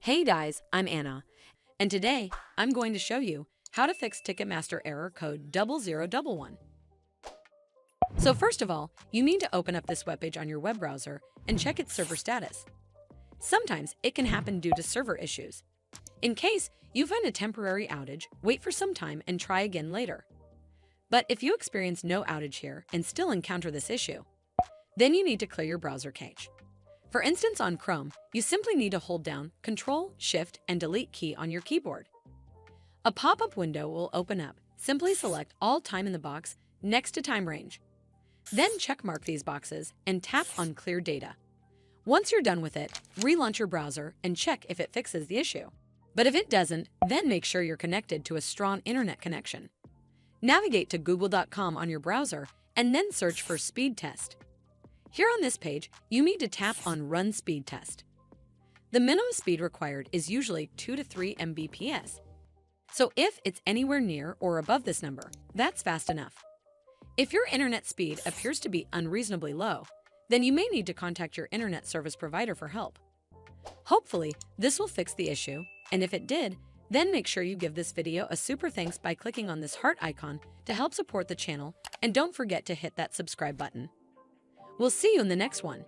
Hey guys, I'm Anna, and today I'm going to show you how to fix Ticketmaster error code 0011. So first of all, you need to open up this webpage on your web browser and check its server status. Sometimes it can happen due to server issues. In case you find a temporary outage, wait for some time and try again later. But if you experience no outage here and still encounter this issue, then you need to clear your browser cache. For instance, on Chrome, you simply need to hold down Ctrl, Shift, and Delete key on your keyboard. A pop-up window will open up. Simply select all time in the box next to time range. Then checkmark these boxes and tap on Clear Data. Once you're done with it, relaunch your browser and check if it fixes the issue. But if it doesn't, then make sure you're connected to a strong internet connection. Navigate to google.com on your browser and then search for speed test. Here on this page, you need to tap on Run Speed Test. The minimum speed required is usually 2 to 3 Mbps. So if it's anywhere near or above this number, that's fast enough. If your internet speed appears to be unreasonably low, then you may need to contact your internet service provider for help. Hopefully, this will fix the issue, and if it did, then make sure you give this video a super thanks by clicking on this heart icon to help support the channel, and don't forget to hit that subscribe button. We'll see you in the next one.